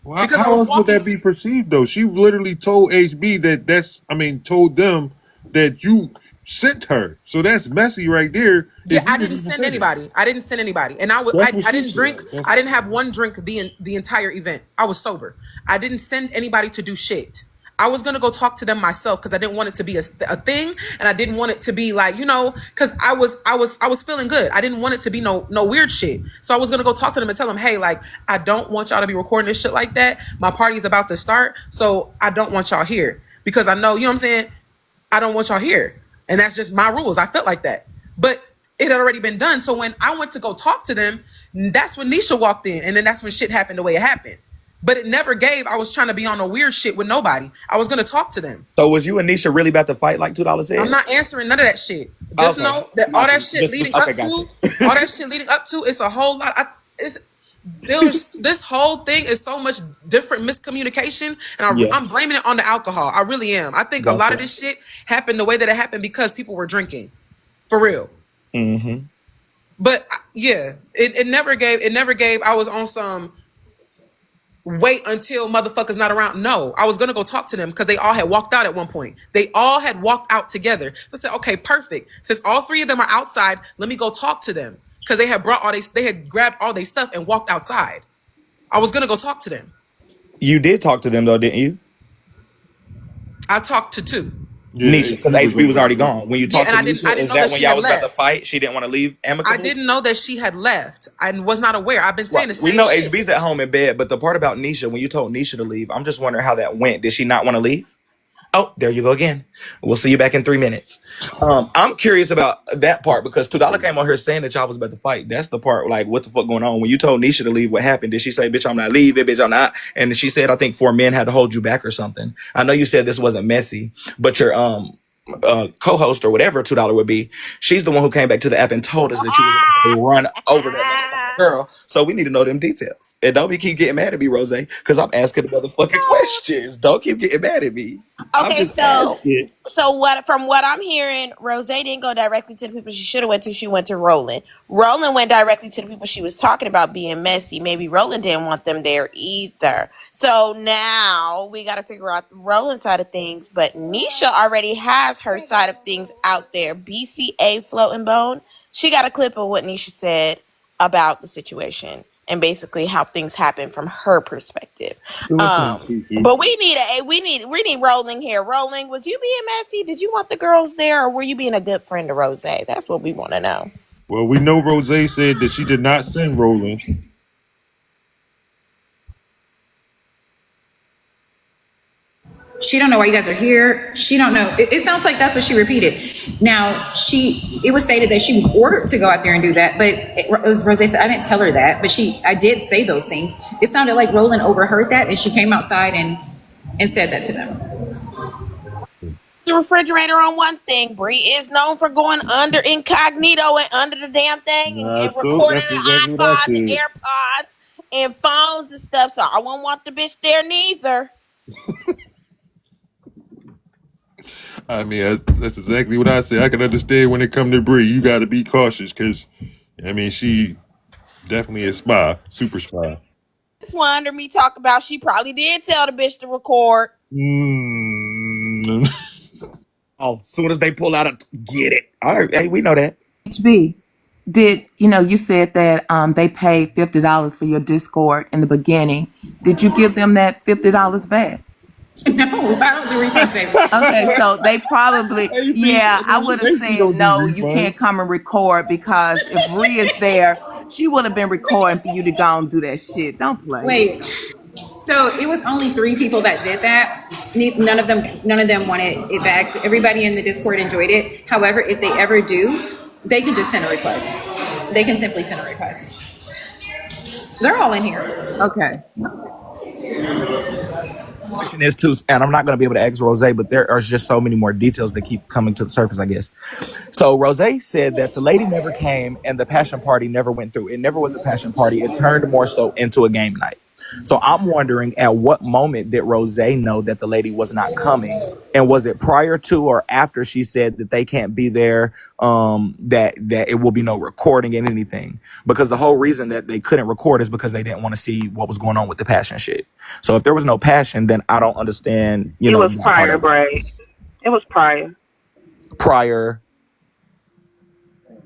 B: Well, how else would that be perceived though? She literally told HB told them that you sent her. So that's messy right there.
F: Yeah, I didn't send anybody. I didn't send anybody. And I didn't drink. I didn't have one drink the entire event. I was sober. I didn't send anybody to do shit. I was gonna go talk to them myself because I didn't want it to be a thing, and I didn't want it to be like, because I was feeling good. I didn't want it to be no weird shit. So I was gonna go talk to them and tell them, hey, like, I don't want y'all to be recording this shit like that. My party is about to start, so I don't want y'all here because I know, you know what I'm saying. I don't want y'all here, and that's just my rules. I felt like that, but it had already been done. So when I went to go talk to them, that's when Nisha walked in, and then that's when shit happened the way it happened. But it never gave. I was trying to be on a weird shit with nobody. I was going to talk to them.
E: So was you and Nisha really about to fight like $2 said?
F: I'm not answering none of that shit. Just know that all that shit leading up to, it's a whole lot. This whole thing is so much different miscommunication, and I'm blaming it on the alcohol. I really am. I think a lot of this shit happened the way that it happened because people were drinking. For real.
E: Mm-hmm.
F: But yeah, it never gave. I was on some wait until motherfuckers not around. No, I was gonna go talk to them because they all had walked out at one point. They all had walked out together. So I said, okay, perfect. Since all three of them are outside, let me go talk to them because they had they had grabbed all their stuff and walked outside. I was gonna go talk to them.
E: You did talk to them though, didn't you?
F: I talked to two.
B: Yeah,
E: Nisha, because
B: HB was
E: HB was
B: over
E: already
B: there.
E: gone. When you
F: Yeah,
E: talked
F: and
E: to
F: I didn't
E: Nisha, is
F: know that
E: that when
F: she
E: y'all
F: had
E: was about to
F: left.
E: fight? She didn't want to leave
F: I
E: amicably?
F: didn't know that she had left. I was not aware. I've been saying
E: Right.
F: the
E: We
F: same
E: know
F: shit.
E: HB's at home in bed, but the part about Nisha, when you told Nisha to leave, I'm just wondering how that went. Did she not want to leave? Oh, there you go again. We'll see you back in 3 minutes. I'm curious about that part because $2 came on here saying that y'all was about to fight. That's the part, like, what the fuck going on? When you told Nisha to leave, what happened? Did she say, bitch, I'm not leaving, bitch, I'm not? And she said, I think 4 men had to hold you back or something. I know you said this wasn't messy, but your co-host or whatever $2 would be, she's the one who came back to the app and told us that you was about to run over that motherfucking girl. So we need to know them details. And don't be keep getting mad at me, Rose, because I'm asking the motherfucking questions. Don't keep getting mad at me. I'm
D: Okay,
E: just asking.
D: so what from what I'm hearing, Rose didn't go directly to the people she should have went to. She went to Roland. Roland went directly to the people she was talking about being messy. Maybe Roland didn't want them there either. So now we got to figure out the Roland side of things. But Nisha already has her side of things out there. BCA Floating Bone. She got a clip of what Nisha said about the situation and basically how things happen from her perspective.
B: Fill us in, Susu.
D: But we need Rolling here. Rolling, was you being messy? Did you want the girls there, or were you being a good friend to Rose? That's what we want to know.
B: Well, we know Rose said that she did not send Roland.
H: She don't know why you guys are here. She don't know. It sounds like that's what she repeated. Now, it was stated that she was ordered to go out there and do that, but it was Rose said, I didn't tell her that, but I did say those things. It sounded like Roland overheard that and she came outside and said that to them.
D: The refrigerator on one thing. Bree is known for going under incognito and under the damn thing and recording
B: That's
D: the
B: exactly what I
D: iPods and
B: said.
D: AirPods and phones and stuff. So I won't want the bitch there neither.
B: I mean, that's exactly what I said. I can understand when it comes to Bree, you got to be cautious because, I mean, she definitely a spy, super spy.
D: This one under me talk about she probably did tell the bitch to record.
E: Oh, as soon as they pull out get it. All right, hey, we know that.
I: HB, did you said that they paid $50 for your Discord in the beginning? Did you give them that $50 back?
H: No, I don't do refunds, baby.
I: Okay, so they probably, I would have said
B: don't do
I: no, you
B: refunds.
I: can't come and record because if Bree is there, she would have been recording for you to go and do that shit. Don't play.
H: Wait. So it was only 3 people that did that. None of them wanted it back. Everybody in the Discord enjoyed it. However, if they ever do, they can just send a request. They can simply send a request. They're all in here.
I: Okay.
E: Question is too, and I'm not going to be able to ask Rose, but there are just so many more details that keep coming to the surface, I guess. So Rose said that the lady never came and the passion party never went through. It never was a passion party. It turned more so into a game night. So I'm wondering, at what moment did Rose know that the lady was not coming? And was it prior to or after she said that they can't be there, that it will be no recording and anything? Because the whole reason that they couldn't record is because they didn't want to see what was going on with the passion shit. So if there was no passion, then I don't understand,
C: It was prior, Bray. It was prior.
E: Prior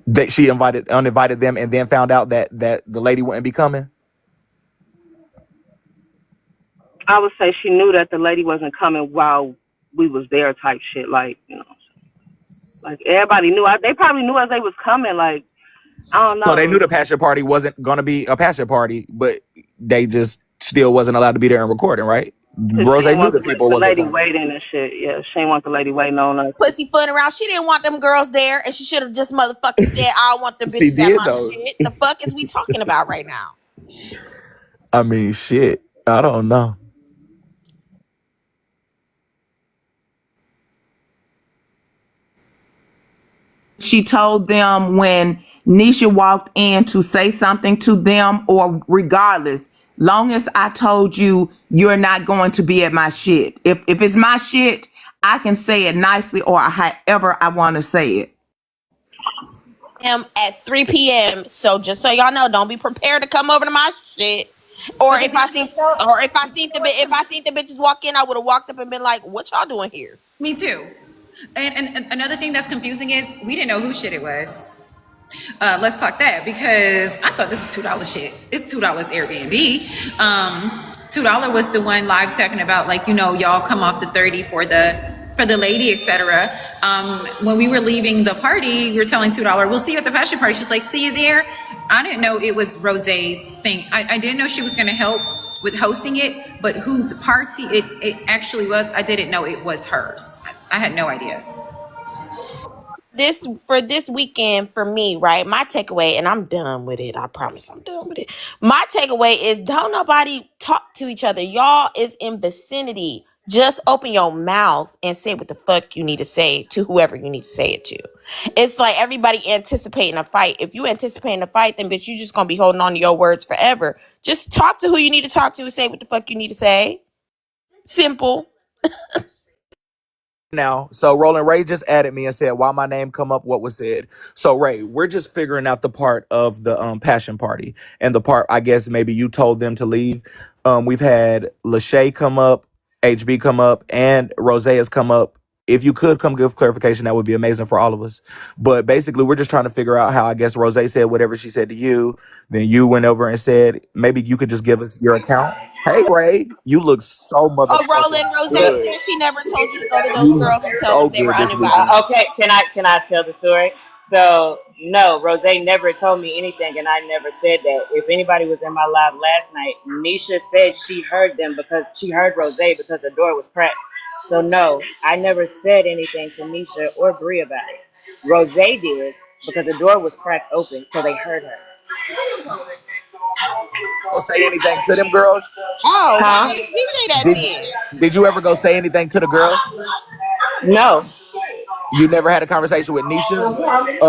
E: that she uninvited them and then found out that the lady wouldn't be coming.
C: I would say she knew that the lady wasn't coming while we was there type shit. Like, like everybody knew. They probably knew as they was coming. Like, I don't know.
E: So they knew the passion party wasn't going to be a passion party, but they just still wasn't allowed to be there and recording, right? Rose knew the people wasn't
C: lady
E: coming.
C: waiting and shit. Yeah, she didn't want the lady waiting on us.
D: Pussyfooting around. She didn't want them girls there, and she should have just motherfucking said, "I don't want the bitches at my shit." The fuck is we talking about right now?
E: I mean, shit. I don't know.
I: She told them when Nisha walked in to say something to them, or regardless, long as I told you you're not going to be at my shit. If it's my shit, I can say it nicely or however I want to say it.
D: At 3 p.m. So just so y'all know, don't be prepared to come over to my shit. Or
H: But the
D: if
H: thing
D: I
H: is,
D: seen, or if I seen the bitches walk in, I would have walked up and been like, "What y'all doing here?"
H: me too. And another thing that's confusing is we didn't know whose shit it was. Let's clock that because I thought this was $2 shit. It's $2 Airbnb. $2 was the one live talking about like y'all come off the 30 for the lady, etc. When we were leaving the party, we were telling $2 we'll see you at the fashion party. She's like, see you there. I didn't know it was Rozay's thing. I didn't know she was going to help with hosting it, but whose party it actually was, I didn't know it was hers. I had no idea.
D: This weekend for me, right? My takeaway, and I'm done with it. I promise I'm done with it. My takeaway is don't nobody talk to each other. Y'all is in vicinity. Just open your mouth and say what the fuck you need to say to whoever you need to say it to. It's like everybody anticipating a fight. If you anticipating a fight, then bitch, you just gonna be holding on to your words forever. Just talk to who you need to talk to and say what the fuck you need to say. Simple.
E: Now, so Roland Ray just added me and said, why my name come up, what was said. So Ray, we're just figuring out the part of the passion party and the part, I guess maybe you told them to leave. We've had Lachey come up, HB come up, and Rozay has come up. If you could come give clarification, that would be amazing for all of us. But basically, we're just trying to figure out how, I guess, Rozay said whatever she said to you. Then you went over and said, maybe you could just give us your account. Hey, Ray, you look so
D: Oh,
E: motherfucking
D: Roland, Rose
E: good.
D: said she never told you to go to those
E: You look
D: girls and tell
E: so
D: them they were
E: good this
D: uninvited.
E: weekend.
J: Okay, can I tell the story? So no, Rose never told me anything, and I never said that. If anybody was in my live last night, Nisha said she heard them because she heard Rose because the door was cracked. So no, I never said anything to Nisha or Bree about it. Rose did because the door was cracked open, so they heard her.
E: Go say anything to them girls?
D: Oh, why
J: Huh?
D: didn't we say that
E: Did
D: then?
E: did you ever go say anything to the girls?
J: No.
E: You never had a conversation with Nisha,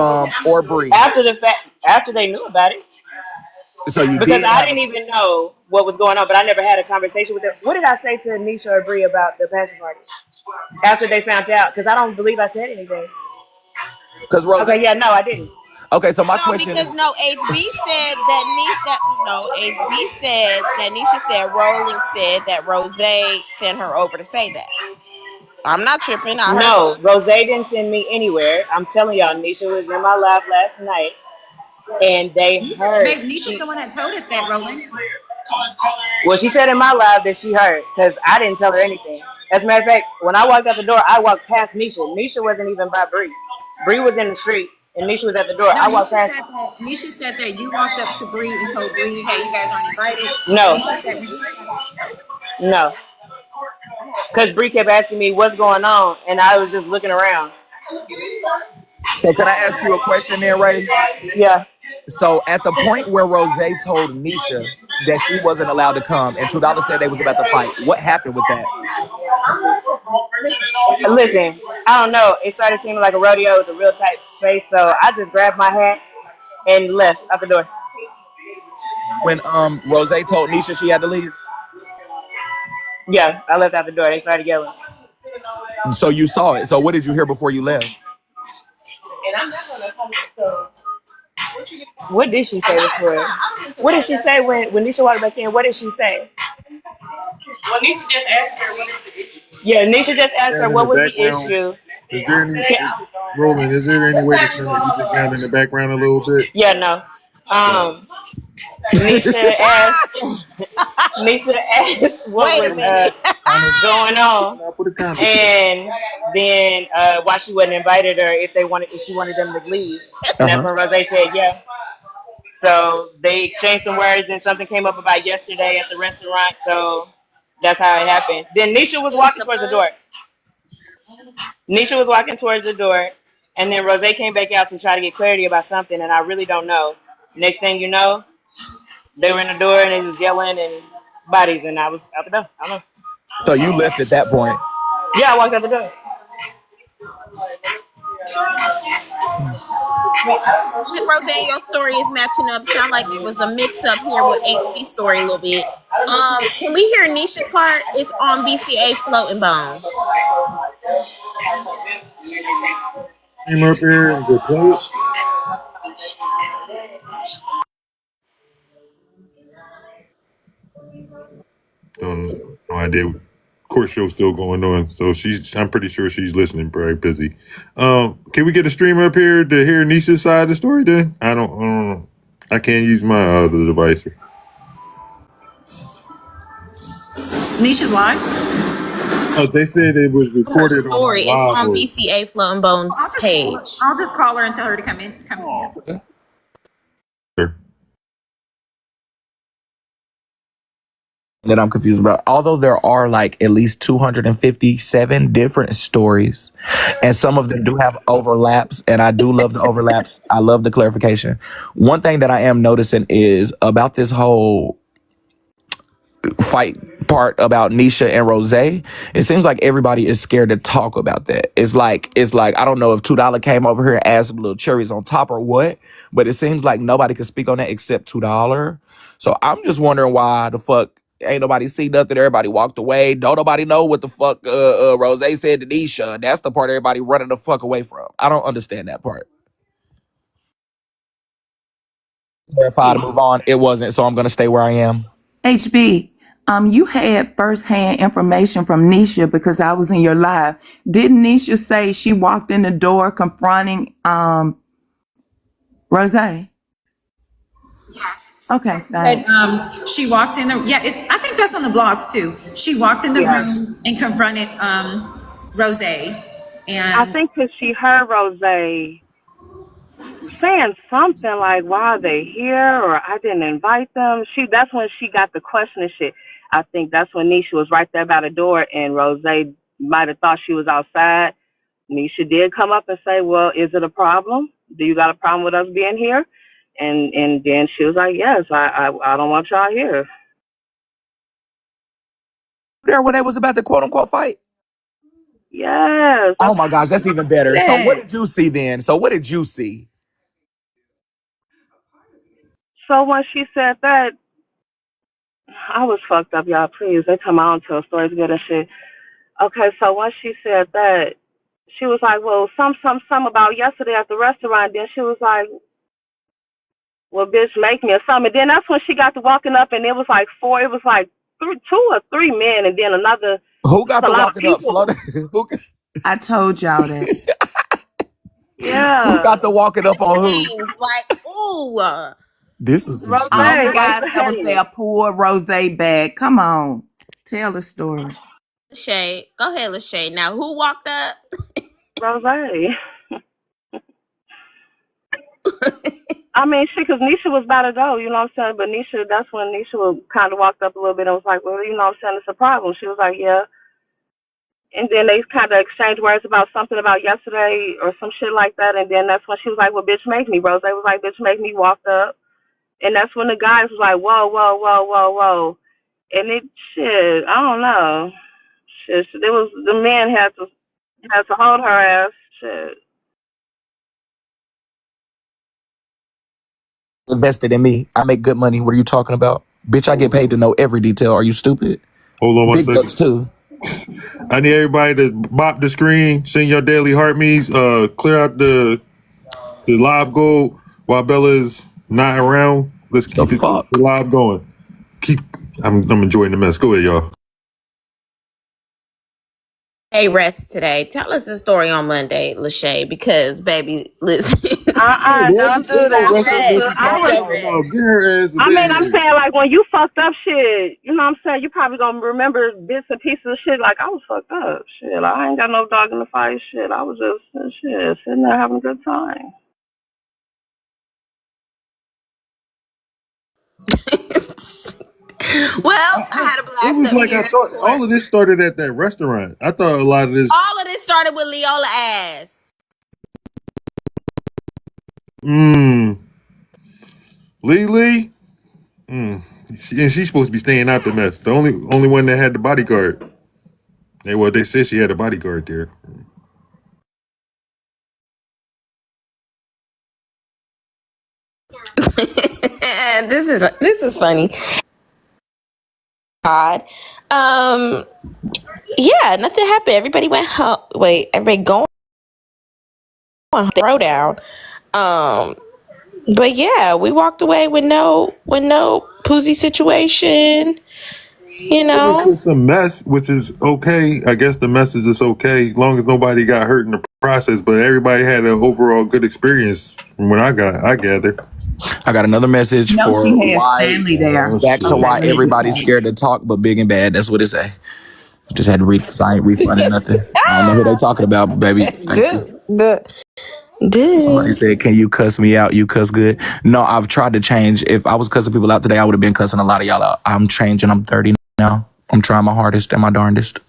E: or Bree.
J: After the fact, after they knew about it,
E: So you
J: because
E: did
J: I
E: have a
J: didn't even know what was going on, but I never had a conversation with them. What did I say to Nisha or Bree about the passing party after they found out? Because I don't believe I said anything.
E: because Rose.
J: Okay, yeah, no, I didn't.
E: Okay, so my
D: No,
E: question
D: because
E: is,
D: no, HB said that HB said that Nisha said Rowling said that Rose sent her over to say that. I'm not tripping. I heard
J: No,
D: that.
J: Rose didn't send me anywhere. I'm telling y'all, Nisha was in my live last night, and they heard
H: Nisha's
J: she.
H: the one that told us that, Roland.
J: Well, she said in my live that she heard because I didn't tell her anything. As a matter of fact, when I walked out the door, I walked past Nisha. Nisha wasn't even by Bree. Bree was in the street, and Nisha was at the door.
H: No,
J: I walked past.
H: Nisha said that you walked up to Bree and told Bree, "Hey, you guys aren't invited." And
J: No,
H: Nisha said when she got
J: no, because Bree kept asking me what's going on, and I was just looking around.
E: so can I ask you a question there, Ray?
J: Yeah.
E: So at the point where Rose told Nisha that she wasn't allowed to come, and $2 said they was about to fight, what happened with that?
J: Listen, I don't know. It started seeming like a rodeo. It was a real tight space, so I just grabbed my hat and left out the door.
E: When Rose told Nisha she had to leave,
J: Yeah, I left out the door. They started yelling.
E: so you saw it. So what did you hear before you left?
J: What did she say before? What did she say when Nisha walked back in? What did she say? Well, Nisha just asked her what is the issue. Yeah, Nisha just asked her
B: That in the
J: what was the
B: background.
J: issue.
B: Is there any
J: Yeah,
B: Roland? Is there any way to turn the music down in the background a little bit?
J: yeah, no.
B: So,
J: Nisha asked. Nisha asked what
D: Wait a
J: was
D: minute.
B: kind of
J: going on,
B: now put a comment to that.
J: and then why she wasn't invited her if she wanted them to leave, and that's
E: Uh-huh.
J: when Rose said yeah. So they exchanged some words, and something came up about yesterday at the restaurant. So that's how it happened. Then Nisha was
D: Is
J: walking
D: the
J: towards the
D: bug?
J: door. Nisha was walking towards the door, and then Rose came back out to try to get clarity about something, and I really don't know. Next thing you know, they were in the door and they was yelling and bodies, and I was out the door. I don't know.
E: So you left at that point.
J: Yeah, I walked out the door.
D: Like Roseanne, your story is matching up. Sound like there was a mix up here with HB story a little bit. Can we hear Nisha's part? It's on BCA Floating Bone.
B: Came up here and go play it. No idea. Court show still going on, so I'm pretty sure she's listening. Probably busy. Can we get a streamer up here to hear Nisha's side of the story? Then I don't know. I can't use my other device.
H: Nisha's live.
B: Oh, they said it was
D: Her
B: recorded on
D: story.
B: her
D: It's
B: live.
D: on BCA Floating Bones page.
H: I'll just call her and tell her to come in. Come in.
E: That I'm confused about. Although there are like at least 257 different stories, and some of them do have overlaps, and I do love the overlaps. I love the clarification. One thing that I am noticing is about this whole fight part about Nisha and Rozay. It seems like everybody is scared to talk about that. It's like I don't know if $2 came over here and added some little cherries on top or what, but it seems like nobody can speak on that except $2. So I'm just wondering why the fuck ain't nobody see nothing. Everybody walked away. Don't nobody know what the fuck Rozay said to Nisha. That's the part everybody running the fuck away from. I don't understand that part. Clarify to move on. It wasn't, so I'm gonna stay where I am.
I: HB, you had firsthand information from Nisha because I was in your live. Didn't Nisha say she walked in the door confronting Rozay? Okay,
H: Said,
I: thanks.
H: she walked in the I think that's on the blogs too. She walked in the
C: Yeah.
H: room and confronted Rozay,
C: I
H: and
C: think because she heard Rozay saying something like, "Why are they here?" or "I didn't invite them." That's when she got the question and shit. I think that's when Nisha was right there by the door, and Rozay might have thought she was outside. Nisha did come up and say, "Well, is it a problem? Do you got a problem with us being here?" And then she was like, "Yes, I don't want y'all here."
E: There when they was about the quote unquote fight.
C: Yes.
E: Oh my gosh, that's even better. So what did you see then? So what did you see?
C: So when she said that, I was fucked up, y'all. Please, they tell me I don't tell stories good and shit. Okay, so when she said that, she was like, "Well, some about yesterday at the restaurant." Then she was like, "Well, bitch, make me or something." And then that's when she got to walking up, and it was like four. It was like two or three men, and then another.
E: Who
C: It was
E: got
C: a
E: the
C: lot of
E: walking up?
C: people.
E: Slow down.
I: I told y'all that.
E: Who
C: Yeah,
E: got the walking up on who?
D: Names like, ooh.
E: This is some
I: All
E: shit.
I: the
C: Rozay,
I: guys
C: Rozay.
I: ever say a poor Rozay bag. Come on, tell the story.
D: Lachey. Go ahead, Lachey. Now, who walked up?
C: Rozay. I mean, shit, because Nisha was about to go, you know what I'm saying? But that's when Nisha kind of walked up a little bit and was like, "Well, you know what I'm saying, it's a problem." She was like, "Yeah." And then they kind of exchanged words about something about yesterday or some shit like that. And then that's when she was like, "Well, bitch, make me." Rose was like, "Bitch, make me," walked up. And that's when the guys was like, "Whoa, whoa, whoa, whoa, whoa." And shit, I don't know. Shit, it was, the men had to hold her ass. Shit.
E: Invested in me. I make good money. What are you talking about? Bitch, I get paid to know every detail. Are you stupid?
B: Hold on one
E: Big bucks
B: second.
E: too.
B: I need everybody to bop the screen, send your daily heart me's, clear out the live goal while Bella's not around. Let's
E: The
B: keep the
E: fuck?
B: live going. I'm enjoying the mess. Go ahead, y'all.
D: Hey, rest today. Tell us the story on Monday, Lachey, because, baby, listen.
C: Don't do that, sister.
B: Get her ass a
C: I mean, I'm
B: day.
C: saying, like, when you fucked up shit, you know what I'm saying? You probably gonna remember bits and pieces of shit. Like, I was fucked up. Shit, like, I ain't got no dog in the fight. Shit, I was just, shit, sitting there having a good time.
D: Well, I had a
B: It
D: blast
B: was
D: up
B: like I
D: here in
B: thought
D: court.
B: all of this started at that restaurant. I thought a lot of this.
D: All of this started with Leola ass.
B: Lee. And she's supposed to be staying out the mess. The only one that had the bodyguard. They said she had a bodyguard there.
D: This is funny. God. Yeah, nothing happened. Everybody went home. Wait, everybody going throw down. But yeah, we walked away with no Poozy situation. You
B: It was
D: know?
B: just a mess, which is okay. I guess the mess is just okay, as long as nobody got hurt in the process. But everybody had an overall good experience from what I gathered.
E: I got another message
I: No,
E: for
I: she had
E: why.
I: Stanley there.
B: Oh
E: Back to
B: shit!
I: Okay,
E: why
I: let me get
E: everybody's
I: back.
E: scared to talk, but big and bad. That's what it say. Just had to read. I ain't refunding nothing. I don't know who they talking about, but baby, thank you. Somebody
D: Dude.
E: said, "Can you cuss me out? You cuss good." No, I've tried to change. If I was cussing people out today, I would have been cussing a lot of y'all out. I'm changing. I'm 30 now. I'm trying my hardest and my darndest.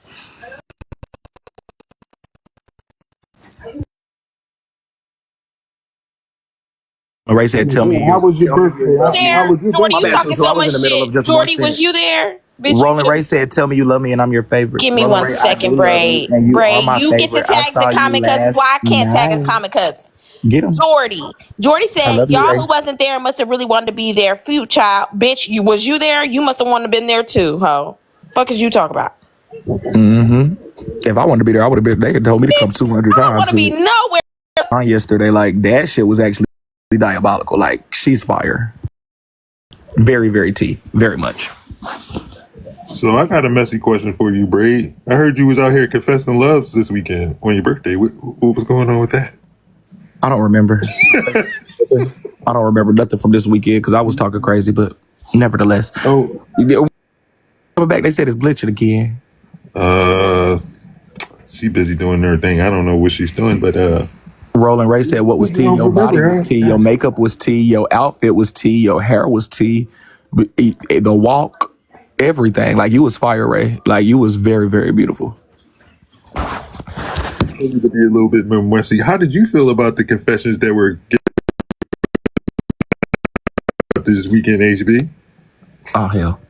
E: Ray said, "Tell me
B: How
E: you."
B: was your
E: Tell me
B: birthday?
E: you love me.
B: How
D: There,
B: was your
D: Jordy,
E: My
D: you
B: birthday?
E: bad,
D: talking
E: so I
D: so
E: was
D: much
E: in the middle of
D: shit.
E: just one
D: Jordy, was you
E: sentence.
D: there? Bitch, you
E: Roland
D: could
E: Ray said, "Tell me you love me and I'm your favorite."
D: give me
E: Roland
D: one
E: Ray, I
D: second,
E: do love you
D: Bray.
E: and you are
D: Bray,
E: my
D: you get to
E: favorite. I
D: tag the
E: saw you
D: comment because
E: last
D: why I can't tag a
E: night.
D: comment because
E: Get him.
D: Jordy. Jordy
E: I
D: said,
E: love you,
D: y'all
E: Ray.
D: who wasn't there must have really wanted to be there. Few child. Bitch, was you there? You must have wanted to been there too, ho. Fuck is you talking about?
E: Mm-hmm. If I wanted to be there, I would have been. They had told me to come
D: Bitch,
E: 200
D: I don't
E: times.
D: want to be
E: Shit.
D: nowhere.
E: On yesterday, like that shit was actually diabolical. Like she's fire. Very, very tea. Very much.
B: So I got a messy question for you, Braid. I heard you was out here confessing loves this weekend on your birthday. What was going on with that?
E: I don't remember. I don't remember nothing from this weekend because I was talking crazy, but nevertheless.
B: Oh,
E: Coming back, they said it's glitching again.
B: uh, she busy doing her thing. I don't know what she's doing, but
E: Roland Ray said, what was
B: you
E: tea?
B: don't
E: Your body was
B: remember,
E: tea.
B: huh?
E: Your makeup was tea. Your outfit was tea. Your hair was tea. The walk, everything. Like you was fire, Ray. Like you was very, very beautiful.
B: I need to be a little bit more messy. How did you feel about the confessions that were given up this weekend, HB?
E: Oh, hell.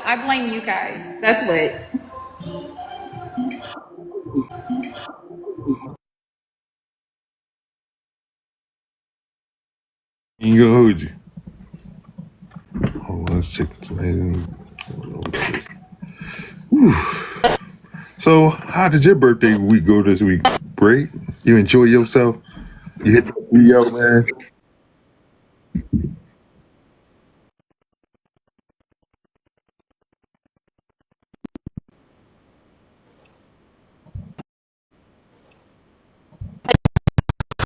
H: I blame you guys. That's what.
B: Ain't gonna hold you. Oh, let's check this man. So, how did your birthday week go this week, Bray? You enjoy yourself? You hit the 3 man?